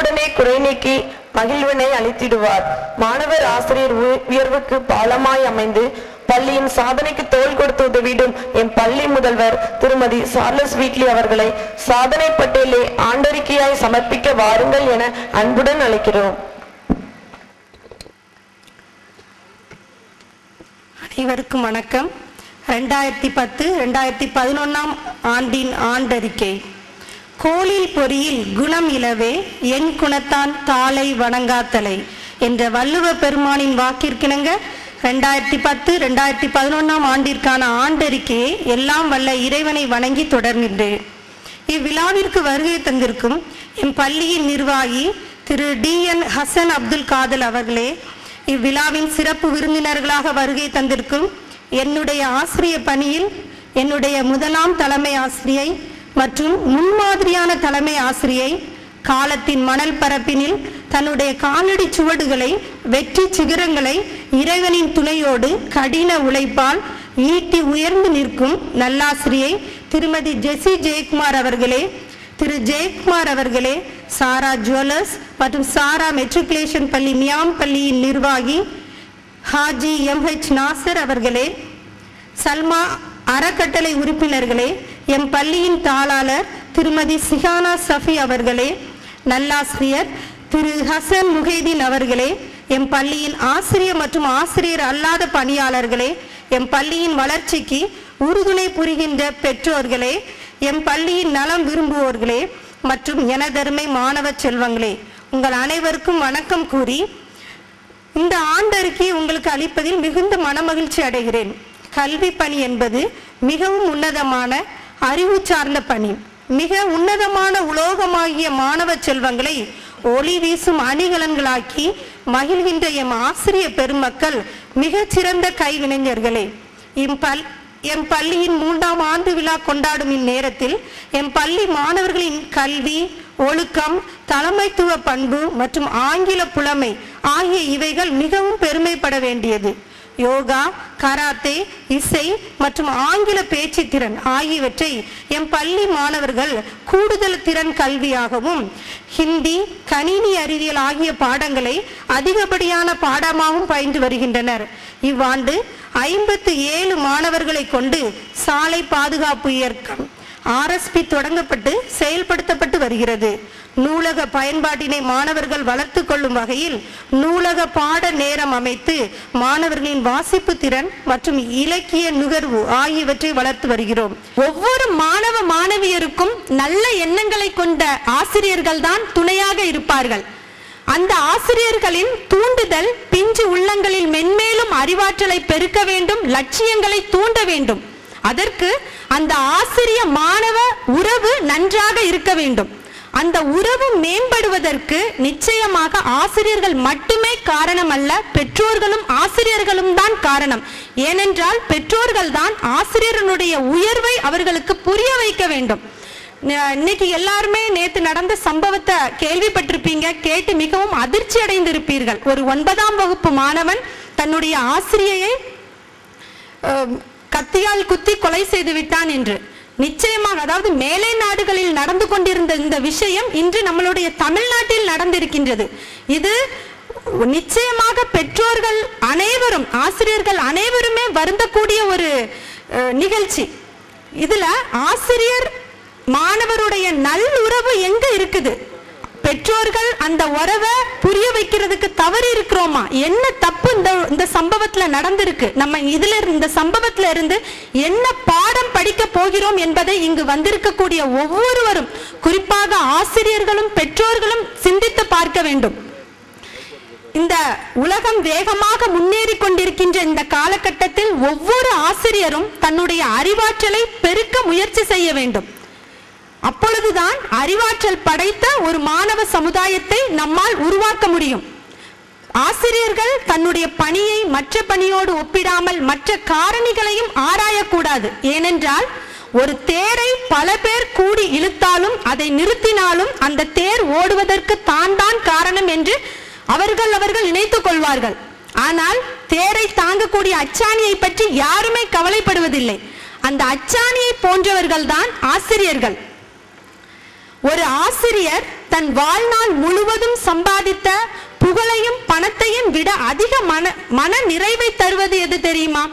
உடனே குறை நீக்கி மகிழ்வினை அளித்திடுவார். மாணவர் ஆசிரியர் உயர்வுக்கு பாலமாய் அமைந்து பள்ளியின் சாதனைக்கு தோள் கொடுத்து உதவிடும் என் பள்ளி முதல்வர் திருமதி சார்லஸ் வீட்லி அவர்களை சாதனை பட்டியலை ஆண்டறிக்கையாய் சமர்ப்பிக்க வாருங்கள் என அன்புடன் அழைக்கிறோம். அனைவருக்கும் வணக்கம். 2010-2011 ஆண்டின் ஆண்டறிக்கை. கோளில் பொறியில் குணம் இலவே என் குணத்தான் தாளை வணங்காத்தலை என்ற வள்ளுவ பெருமானின் வாக்கிற்கிணங்க 2010-2011 ஆண்டிற்கான ஆண்டறிக்கையை எல்லாம் வல்ல இறைவனை வணங்கி தொடர்கின்றேன். இவ்விழாவிற்கு வருகை தந்திருக்கும் என் பள்ளியின் நிர்வாகி திரு DN ஹசன் அப்துல் காதல் அவர்களே, இவ்விழாவின் சிறப்பு விருந்தினர்களாக வருகை தந்திருக்கும் என்னுடைய ஆசிரிய பணியில் என்னுடைய முதலாம் தலைமை ஆசிரியை மற்றும் முன்மாதிரியான தலைமை ஆசிரியை, காலத்தின் மணல் பரப்பினில் தன்னுடைய காலடி சுவடுகளை வெற்றி சிகரங்களை இறைவனின் துணையோடு கடின உழைப்பால் ஈட்டி உயர்ந்து நிற்கும் நல்லாசிரியை திருமதி ஜெசி ஜெயக்குமார் அவர்களே, திரு ஜெயக்குமார் அவர்களே, சாரா ஜுவல்லர்ஸ் மற்றும் சாரா மெட்ரிகுலேஷன் பள்ளி மியாம் பள்ளியின் நிர்வாகி ஹாஜி MH நாசர் அவர்களே, சல்மா அறக்கட்டளை உறுப்பினர்களே, எம் பள்ளியின் தாளாளர் திருமதி சிஹானா சஃபி அவர்களே, நல்லாசிரியர் திரு ஹசன் முஹைதீன் அவர்களே, எம் பள்ளியின் ஆசிரியர் மற்றும் ஆசிரியர் அல்லாத பணியாளர்களே, எம் பள்ளியின் வளர்ச்சிக்கு உறுதுணை புரிகின்ற பெற்றோர்களே, எம் பள்ளியின் நலம் விரும்புவோர்களே மற்றும் எனதருமை மாணவ செல்வங்களே, உங்கள் அனைவருக்கும் வணக்கம் கூறி இந்த ஆண்டறிக்கை உங்களுக்கு அளிப்பதில் மிகுந்த மனமகிழ்ச்சி அடைகிறேன். கல்வி பணி என்பது மிகவும் உன்னதமான அறிவு சார்ந்த பணி. மிக உன்னதமான உலோகமாகிய மாணவ செல்வங்களை ஒளி வீசும் அணிகலன்களாக்கி மகிழ்கின்ற எம் ஆசிரிய பெருமக்கள் மிகச்சிறந்த கைவினைஞர்களே. எம் பள்ளியின் 3ஆம் ஆண்டு விழா கொண்டாடும் இந்நேரத்தில் எம் பள்ளி மாணவர்களின் கல்வி, ஒழுக்கம், தலைமைத்துவ பண்பு மற்றும் ஆங்கில புலமை ஆகிய இவைகள் மிகவும் பெருமைப்பட வேண்டியது. யோகா, கராத்தே, இசை மற்றும் ஆங்கில பேச்சு திறன் ஆகியவற்றை எம் பள்ளி மாணவர்கள் கூடுதல் திறன் கல்வியாகவும், ஹிந்தி, கணினி அறிவியல் ஆகிய பாடங்களை அதிகப்படியான பாடமாகவும் பயின்று வருகின்றனர். இவ்வாண்டு 57 மாணவர்களை கொண்டு சாலை பாதுகாப்பு இயக்கம் RSP தொடங்கப்பட்டு செயல்படுத்தப்பட்டு வருகிறது. நூலக பயன்பாட்டினை மாணவர்கள் வளர்த்து கொள்ளும் வகையில் நூலக பாட நேரம் அமைத்து மாணவர்களின் வாசிப்பு திறன் மற்றும் இலக்கிய நுகர்வு ஆகியவற்றை வளர்த்து வருகிறோம். ஒவ்வொரு மாணவ மாணவியருக்கும் நல்ல எண்ணங்களை கொண்ட ஆசிரியர்கள் தான் துணையாக இருப்பார்கள். அந்த ஆசிரியர்களின் தூண்டுதல் பிஞ்சு உள்ளங்களில் மென்மேலும் அறிவாற்றலை பெருக்க வேண்டும், லட்சியங்களை தூண்ட வேண்டும். அதற்கு அந்த ஆசிரிய மாணவ உறவு நன்றாக இருக்க வேண்டும். அந்த உறவு மேம்படுவதற்கு நிச்சயமாக ஆசிரியர்கள் மட்டுமே காரணம் அல்ல, பெற்றோர்களும் ஆசிரியர்களும் தான் காரணம். ஏனென்றால் பெற்றோர்கள் தான் ஆசிரியர்களுடைய உயர்வை அவர்களுக்கு புரிய வைக்க வேண்டும். இன்னைக்கு எல்லாருமே நேற்று நடந்த சம்பவத்தை கேள்விப்பட்டிருப்பீங்க, கேட்டு மிகவும் அதிர்ச்சி அடைந்திருப்பீர்கள். ஒரு 9ஆம் வகுப்பு மாணவன் தன்னுடைய ஆசிரியையை கத்தியால் குத்தி கொலை செய்து விட்டான் என்று. நிச்சயமாக, அதாவது மேலை நாடுகளில் நடந்து கொண்டிருந்த இந்த விஷயம் இன்று நம்மளுடைய தமிழ்நாட்டில் நடந்திருக்கின்றது. இது நிச்சயமாக பெற்றோர்கள் அனைவரும், ஆசிரியர்கள் அனைவருமே வருந்தக்கூடிய ஒரு நிகழ்ச்சி. இதுல ஆசிரியர் மாணவருடைய நல்லுறவு எங்க இருக்குது? பெற்றோர்கள் அந்த உறவை புரிய வைக்கிறதுக்கு தவறி இருக்கிறோமா? என்ன தப்பு இந்த சம்பவத்துல நடந்திருக்கு? நம்ம இந்த சம்பவத்துல இருந்து என்ன பாடம் படிக்க போகிறோம் என்பதை இங்கு வந்திருக்கக்கூடிய ஒவ்வொருவரும், குறிப்பாக ஆசிரியர்களும் பெற்றோர்களும் சிந்தித்து பார்க்க வேண்டும். இந்த உலகம் வேகமாக முன்னேறி கொண்டிருக்கின்ற இந்த காலகட்டத்தில் ஒவ்வொரு ஆசிரியரும் தன்னுடைய அறிவாற்றலை பெருக்க முயற்சி செய்ய வேண்டும். அப்பொழுதுதான் அறிவாற்றல் படைத்த ஒரு மாணவ சமுதாயத்தை நம்மால் உருவாக்க முடியும். ஆசிரியர்கள் தன்னுடைய பணியை மற்ற பணியோடு ஒப்பிடாமல் மற்ற காரணிகளையும் ஆராயக்கூடாது. ஏனென்றால் ஒரு தேரை பல பேர் கூடி இழுத்தாலும் அதை நிறுத்தினாலும் அந்த தேர் ஓடுவதற்கு தான் காரணம் என்று அவர்கள் நினைத்துக் கொள்வார்கள். ஆனால் தேரை தாங்கக்கூடிய அச்சாணியை பற்றி யாருமே கவலைப்படுவதில்லை. அந்த அச்சாணியை போன்றவர்கள் தான் ஆசிரியர்கள். ஒரு ஆசிரியர் தன் வாழ்நாள் முழுவதும் சம்பாதித்த புகழையும் பணத்தையும் விட அதிக மன நிறைவை தருவது எது தெரியுமா?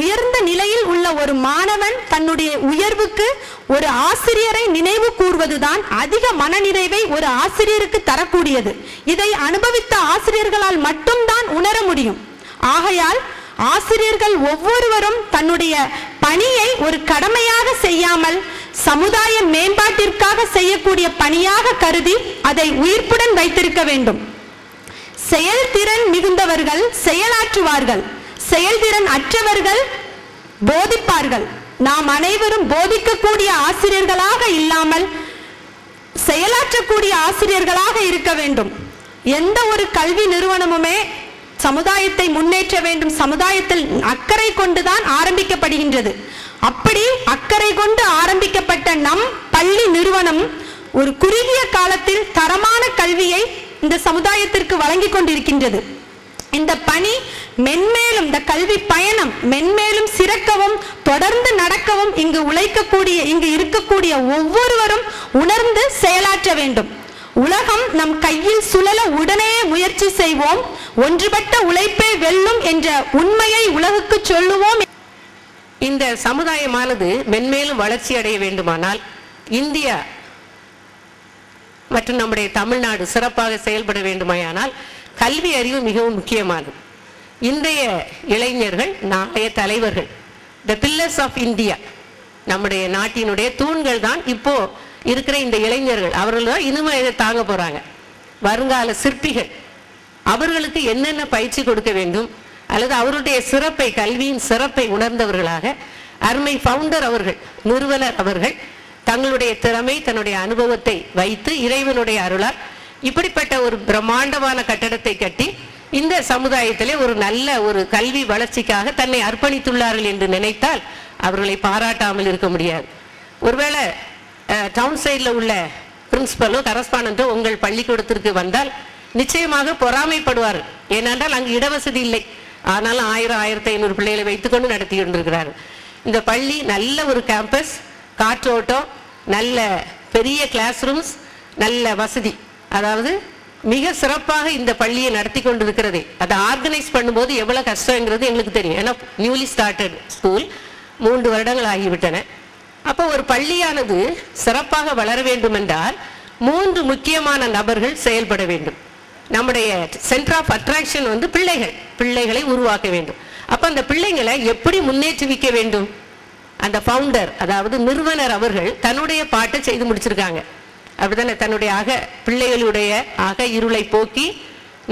உயர்ந்த நிலையில் உள்ள ஒரு மாணவன் தன்னுடைய உயர்வுக்கு ஒரு ஆசிரியரை நினைவு கூர்வதுதான் அதிக மனநிறைவை ஒரு ஆசிரியருக்கு தரக்கூடியது. இதை அனுபவித்த ஆசிரியர்களால் மட்டும்தான் உணர முடியும். ஆகையால் ஆசிரியர்கள் ஒவ்வொருவரும் தன்னுடைய பணியை ஒரு கடமையாக செய்யாமல் சமுதாய மேம்பாட்டிற்காக செய்யக்கூடிய பணியாக கருதி அதை உயிர்ப்புடன் வைத்திருக்க வேண்டும். செயல்திறன் மிகுந்தவர்கள் செயலாற்றுவார்கள், செயல்திறன் அற்றவர்கள் போதிப்பார்கள். நாம் அனைவரும் போதிக்கக்கூடிய ஆசிரியர்களாக இல்லாமல் செயலாற்றக்கூடிய ஆசிரியர்களாக இருக்க வேண்டும். எந்த ஒரு கல்வி நிறுவனமுமே சமுதாயத்தை முன்னேற்ற வேண்டும், சமுதாயத்தில் அக்கறை கொண்டுதான் ஆரம்பிக்கப்படுகின்றது. அப்படி அக்கறை கொண்டு ஆரம்பிக்கப்பட்ட நம் பள்ளி நிறுவனம் ஒரு குறுகிய காலத்தில் தரமான கல்வியை இந்த சமுதாயத்திற்கு வழங்கி கொண்டிருக்கின்றது. இந்த பணி மென்மேலும், இந்த கல்வி பயணம் மென்மேலும் சிறக்கவும் தொடர்ந்து நடக்கவும் இங்கு இருக்கக்கூடிய ஒவ்வொருவரும் உணர்ந்து செயலாற்ற வேண்டும். உலகம் நம் கையில் சுழல உடனே முயற்சி செய்வோம், ஒன்றுபட்ட உழைப்பே வெல்லும் என்ற உண்மையை உலகுக்கு சொல்லுவோம். இந்த சமுதாயமானது மென்மேலும் வளர்ச்சி அடைய வேண்டுமானால் இந்தியா மற்றும் நம்முடைய தமிழ்நாடு சிறப்பாக செயல்பட வேண்டுமானால் கல்வி அறிவு மிகவும் முக்கியமானது. இன்றைய இளைஞர்கள் நாளைய தலைவர்கள், த பில்லர்ஸ் ஆஃப் இந்தியா, நம்முடைய நாட்டினுடைய தூண்கள் தான் இப்போ இருக்கிற இந்த இளைஞர்கள். அவர்கள் தான் இனிமே இதை தாங்க போறாங்க, வருங்கால சிற்பிகள். அவர்களுக்கு என்னென்ன பயிற்சி கொடுக்க வேண்டும் அல்லது அவருடைய சிறப்பை, கல்வியின் சிறப்பை உணர்ந்தவர்களாக அருமை ஃபவுண்டர் அவர்கள், நிறுவனர் அவர்கள் தங்களுடைய திறமை, தன்னுடைய அனுபவத்தை வைத்து இறைவனுடைய அருளால் இப்படிப்பட்ட ஒரு பிரம்மாண்டமான கட்டடத்தை கட்டி இந்த சமுதாயத்திலே ஒரு நல்ல ஒரு கல்வி வளர்ச்சிக்காக தன்னை அர்ப்பணித்துள்ளார்கள் என்று நினைத்தால் அவர்களை பாராட்டாமல் இருக்க முடியாது. ஒருவேளை டவுன் சைடில் உள்ள பிரின்சிபலோ கரஸ்பாண்டோ உங்கள் பள்ளிக்கூடத்திற்கு வந்தால் நிச்சயமாக பொறாமைப்படுவார். ஏனென்றால் அங்கு இடவசதி இல்லை, ஆனாலும் 1000-1500 பிள்ளைகளை வைத்துக்கொண்டு நடத்தி கொண்டிருக்கிறார். இந்த பள்ளி நல்ல ஒரு கேம்பஸ், காற்றோட்டம், நல்ல பெரிய கிளாஸ் ரூம்ஸ், நல்ல வசதி, அதாவது மிக சிறப்பாக இந்த பள்ளியை நடத்தி கொண்டிருக்கிறதே. அதை ஆர்கனைஸ் பண்ணும்போது எவ்வளவு கஷ்டங்கிறது எங்களுக்கு தெரியும். ஏன்னா நியூலி ஸ்டார்டட் ஸ்கூல், 3 வருடங்கள் ஆகிவிட்டன. அப்போ ஒரு பள்ளியானது சிறப்பாக வளர வேண்டும் என்றால் 3 முக்கியமான நபர்கள் செயல்பட வேண்டும். நம்முடைய சென்டர் ஆஃப் அட்ராக்ஷன் வந்து பிள்ளைகளை உருவாக்க வேண்டும். அப்ப அந்த பிள்ளைங்களை எப்படி முன்னேற்றுவிக்க வேண்டும்? அந்த ஃபவுண்டர், அதாவது நிறுவனர் அவர்கள் தன்னுடைய பாட்டை செய்து முடிச்சிருக்காங்க. அப்படித்தானே? தன்னுடைய பிள்ளைகளுடைய இருளை போக்கி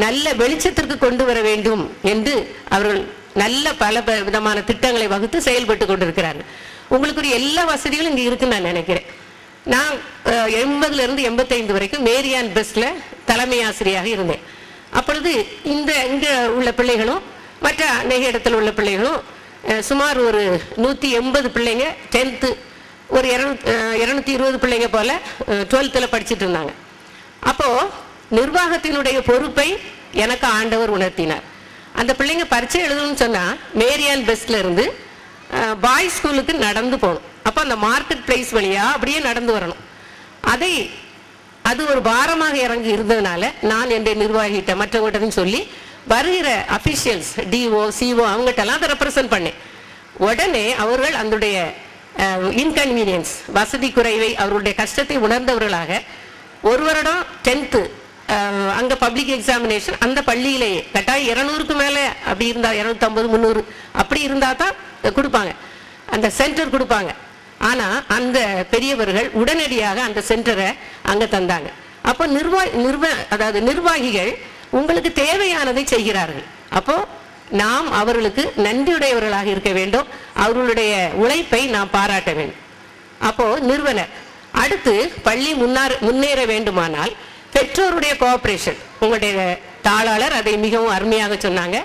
நல்ல வெளிச்சத்திற்கு கொண்டு வர வேண்டும் என்று அவர்கள் நல்ல பல விதமான திட்டங்களை வகுத்து செயல்பட்டு கொண்டிருக்கிறார்கள். உங்களுக்குரிய எல்லா வசதிகளும் இங்கே இருக்குன்னு நான் நினைக்கிறேன். நான் 80லிருந்து 85 வரைக்கும் மேரியான் பெஸ்ட்ல தலைமை ஆசிரியராக இருந்தேன். அப்பொழுது இங்க உள்ள பிள்ளைகளும் மற்ற அநேக இடத்துல உள்ள பிள்ளைகளும் சுமார் ஒரு 180 பிள்ளைங்க 10th, ஒரு 220 பிள்ளைங்க போல 12th படிச்சுட்டு இருந்தாங்க. அப்போ நிர்வாகத்தினுடைய பொறுப்பை எனக்கு ஆண்டவர் உணர்த்தினார். அந்த பிள்ளைங்க பரீட்சை எழுதணும்னு சொன்னா மேரியான் பெஸ்ட்ல இருந்து பாய்ஸ் ஸ்கூலுக்கு நடந்து போகணும். அப்போ அந்த மார்க்கெட் பிளேஸ் வழியா அப்படியே நடந்து வரணும். அது ஒரு பாரமாக இறங்கி இருந்ததுனால நான் என்னுடைய நிர்வாகிகிட்ட மற்றவங்கள்ட்ட சொல்லி வருகிற அபிஷியல்ஸ், டிஓ, சிஓ அவங்ககிட்டலாம் அதை ரெப்ரசன்ட் பண்ணேன். உடனே அவர்கள் அதனுடைய இன்கன்வீனியன்ஸ், வசதி குறைவை, அவர்களுடைய கஷ்டத்தை உணர்ந்தவர்களாக ஒரு வருடம் 10th அங்கே பப்ளிக் எக்ஸாமினேஷன் அந்த பள்ளியிலேயே கட்டாயம் 200க்கு மேலே அப்படி இருந்தா 250, 300 அப்படி இருந்தால் தான் கொடுப்பாங்க, அந்த சென்டர் கொடுப்பாங்க. ஆனால் அந்த பெரியவர்கள் உடனடியாக அந்த சென்டரை அங்கே தந்தாங்க. அப்போ அதாவது நிர்வாகிகள் உங்களுக்கு தேவையானதை செய்கிறார்கள். அப்போ நாம் அவர்களுக்கு நன்றியுடையவர்களாக இருக்க வேண்டும், அவர்களுடைய உழைப்பை நாம் பாராட்ட வேண்டும். அப்போ நிறுவனர் அடுத்து பள்ளி முன்னேற வேண்டுமானால் பெற்றோருடைய கோஆபரேஷன், உங்களுடைய தாளாளர் அதை மிகவும் அருமையாக சொன்னாங்க.